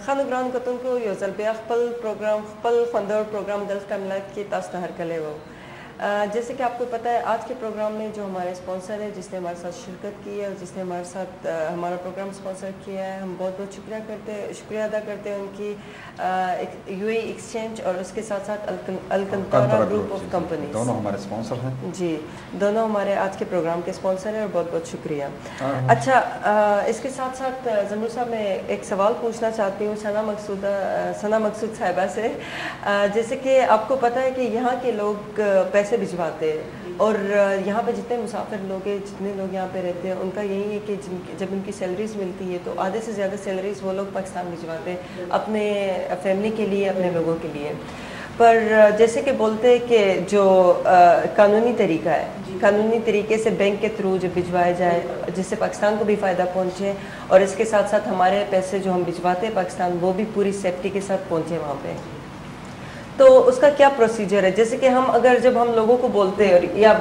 خانگران کتن کو یوزل بیا خپل پروگرام خپل خوندور پروگرام گلف کا ملت کی تاستا ہر کلے وہ جیسے کہ آپ کو پتہ ہے آج کے پروگرام میں جو ہمارے اسپانسر ہے جس نے ہمارے ساتھ شرکت کی ہے اور جس نے ہمارے ساتھ ہمارا پروگرام اسپانسر کیا ہے، ہم بہت بہت شکریہ ادا کرتے ہیں ان کی یو اے ایکسچینج اور اس کے ساتھ ساتھ الکنتارا گروپ آف کمپنیز، دونوں ہمارے اسپانسر ہیں جی، دونوں ہمارے آج کے پروگرام کے اسپانسر ہیں اور بہت بہت شکریہ۔ اچھا اس کے ساتھ ساتھ ضمیر صاحب میں ایک سوال پوچھنا چاہتی ہوں ثنا مقصود صاحبہ سے، جیسے کہ آپ کو پتہ ہے کہ یہاں کے لوگ پیسے بھجواتے ہیں اور یہاں پہ جتنے مسافر لوگ ہیں، جتنے لوگ یہاں پہ رہتے ہیں، ان کا یہی ہے کہ جب ان کی سیلریز ملتی ہے تو آدھے سے زیادہ سیلریز وہ لوگ پاکستان بھجواتے ہیں اپنے فیملی کے لیے، اپنے لوگوں کے لیے۔ پر جیسے کہ بولتے ہیں کہ جو قانونی طریقہ ہے، قانونی طریقے سے بینک کے تھرو جو بھجوائے جائے جس سے پاکستان کو بھی فائدہ پہنچے اور اس کے ساتھ ساتھ ہمارے پیسے جو ہم بھجواتے ہیں پاکستان وہ بھی پوری سیفٹی کے ساتھ پہنچے وہاں پہ، تو اس کا کیا پروسیجر ہے؟ جیسے کہ جب ہم لوگوں کو بولتے ہیں، یا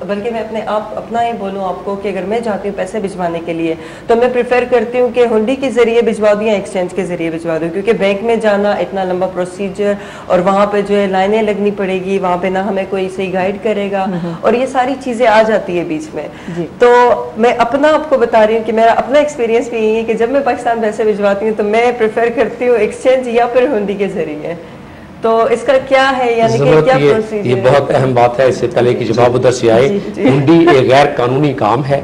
بلکہ میں اپنا ہی بولوں آپ کو کہ اگر میں چاہتی ہوں پیسے بھجوانے کے لیے تو میں پریفر کرتی ہوں کہ ہنڈی کے ذریعے بھجوا دوں یا ایکسچینج کے ذریعے بھجوا دوں، کیونکہ بینک میں جانا اتنا لمبا پروسیجر اور وہاں پہ جو ہے لائنیں لگنی پڑے گی، وہاں پہ نہ ہمیں کوئی صحیح گائیڈ کرے گا اور یہ ساری چیزیں آ جاتی ہے بیچ میں۔ تو میں اپنا آپ کو بتا رہی ہوں کہ میرا اپنا ایکسپیرینس بھی یہی ہے کہ جب میں پاکستان پیسے بھجواتی ہوں تو میں پریفر کرتی ہوں ایکسچینج یا پھر ہنڈی کے ذریعے۔ تو اس کا کیا ہے، یعنی کہ کیا پروسیجر؟ یہ بہت اہم بات ہے، اس سے پہلے کہ جواب ادھر سے آئے، ہنڈی ایک غیر قانونی کام ہے،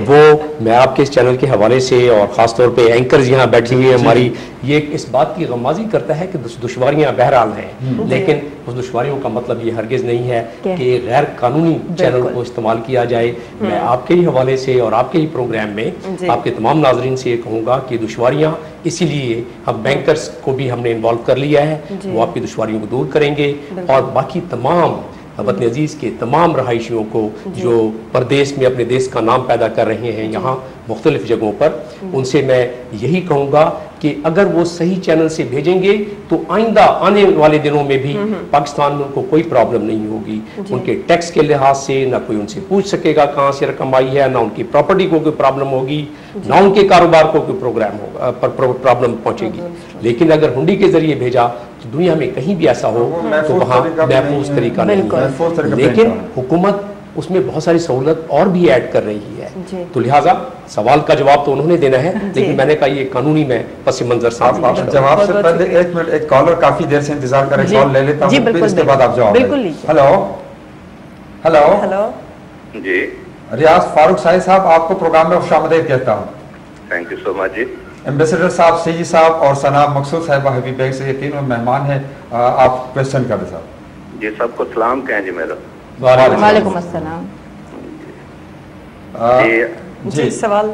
وہ میں آپ کے اس چینل کے حوالے سے اور خاص طور پہ اینکرز یہاں بیٹھی ہوئی ہیں ہماری، یہ اس بات کی غمازی کرتا ہے کہ دشواریاں بہرحال ہیں، لیکن اس دشواریوں کا مطلب یہ ہرگز نہیں ہے کہ غیر قانونی چینل کو استعمال کیا جائے۔ میں آپ کے ہی حوالے سے اور آپ کے ہی پروگرام میں آپ کے تمام ناظرین سے یہ کہوں گا کہ دشواریاں اسی لیے ہم بینکرز کو بھی ہم نے انوالو کر لیا ہے، وہ آپ کی دشواریوں کو دور کریں گے اور باقی تمام وطن عزیز کے تمام رہائشیوں کو جو پردیس میں اپنے دیس کا نام پیدا کر رہے ہیں یہاں مختلف جگہوں پر، ان سے میں یہی کہوں گا کہ اگر وہ صحیح چینل سے بھیجیں گے تو آئندہ آنے والے دنوں میں بھی پاکستان میں ان کو کوئی پرابلم نہیں ہوگی، ان کے ٹیکس کے لحاظ سے نہ کوئی ان سے پوچھ سکے گا کہاں سے رقم آئی ہے، نہ ان کی پراپرٹی کو کوئی پرابلم ہوگی، نہ ان کے کاروبار کو کوئی پرابلم پہنچے گی۔ لیکن اگر ہنڈی کے ذریعے بھیجا تو دنیا میں کہیں بھی ایسا ہو تو وہاں محفوظ طریقہ نہیں ہے، لیکن حکومت اس میں بہت ساری سہولت اور بھی ایڈ کر رہی ہے، تو لہٰذا سوال کا جواب تو انہوں نے دینا ہے، لیکن میں نے کہا یہ قانونی میں پس منظر سے جواب سے پہلے ایک منٹ، ایک کالر کافی دیر سے انتظار کر رہے، کال لے لیتا ہوں پھر اس کے بعد آپ جواب دیں۔ ہلو ہلو ہلو جی، ریاض فاروق صاحب آپ کو پروگرام میں خوش آمدید کہتا ہوں۔ تھینک یو سو مچ جی۔ ایمبیسڈر صاحب، سیجی صاحب اور ثنا مقصود صاحبہ حبیب بیگ سے یہ تینوں مہمان ہیں، آپ کوشچن کریں صاحب۔ جی سب کو سلام کہیں جی میرا۔ وعلیکم السلام۔ جی سوال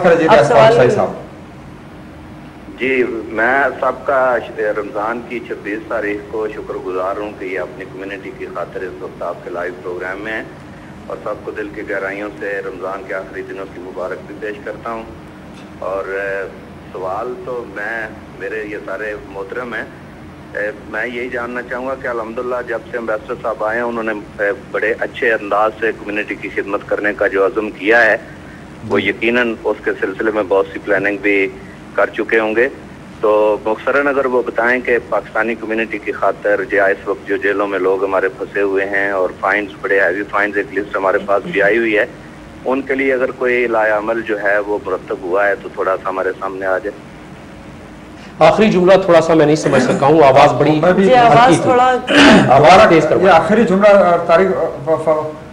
کریں جی ریاض فاروق صاحب۔ جی میں سب کا رمضان کی 26 تاریخ کو شکر گزار ہوں کہ یہ اپنی کمیونٹی کی خاطر اس وقت آپ کے لائیو پروگرام میں ہیں، اور سب کو دل کی گہرائیوں سے رمضان کے آخری دنوں کی مبارک بھی پیش کرتا ہوں۔ اور سوال تو میرے یہ سارے محترم ہیں، میں یہی جاننا چاہوں گا کہ الحمدللہ جب سے امبیسڈر صاحب آئے ہیں انہوں نے بڑے اچھے انداز سے کمیونٹی کی خدمت کرنے کا جو عزم کیا ہے وہ یقیناً اس کے سلسلے میں بہت سی پلاننگ بھی کر چکے ہوں گے، تو مختصراً اگر وہ بتائیں کہ پاکستانی کمیونٹی کی خاطر جو اس وقت جو جیلوں میں لوگ ہمارے پھنسے ہوئے ہیں اور فائنز بڑے ہیوی فائنز ایک لسٹ ہمارے پاس بھی آئی ہوئی ہے، ان کے لیے اگر کوئی لائحہ عمل جو ہے وہ مرتب ہوا ہے تو تھوڑا سا ہمارے سامنے آ جائے۔ آخری جملہ تھوڑا سا میں نہیں سمجھ سکا ہوں، آواز بڑی آواز تھوڑا دوبارہ تیز کرو، یہ آخری جملہ طارق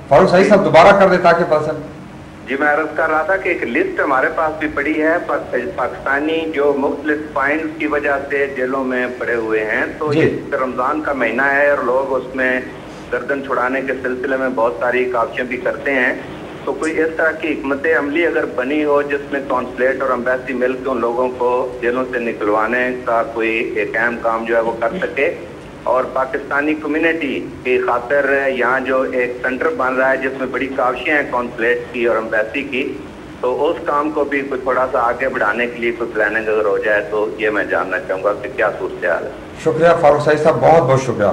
فاروق صاحب دوبارہ کر دے تاکہ پسند۔ جی میں عرض کر رہا تھا کہ ایک لسٹ ہمارے پاس بھی پڑی ہے پاکستانی جو مختلف فائنز کی وجہ سے جیلوں میں پڑے ہوئے ہیں، تو یہ رمضان کا مہینہ ہے اور لوگ اس میں گردن چھڑانے کے سلسلے میں بہت ساری کاوشیں بھی کرتے ہیں، تو کوئی اس طرح کی حکمت عملی اگر بنی ہو جس میں کونسلیٹ اور امبیسی مل کے ان لوگوں کو جیلوں سے نکلوانے کا کوئی ایک اہم کام جو ہے وہ کر سکے، اور پاکستانی کمیونٹی کی خاطر یہاں جو ایک سینٹر بن رہا ہے جس میں بڑی کاوشیں ہیں کونسلیٹ کی اور امبیسی کی، تو اس کام کو بھی کوئی تھوڑا سا آگے بڑھانے کے لیے کوئی پلاننگ اگر ہو جائے تو یہ میں جاننا چاہوں گا کہ کیا صورتحال ہے۔ شکریہ فاروق صاحب، بہت بہت شکریہ۔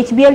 HBL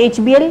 HBL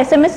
SMS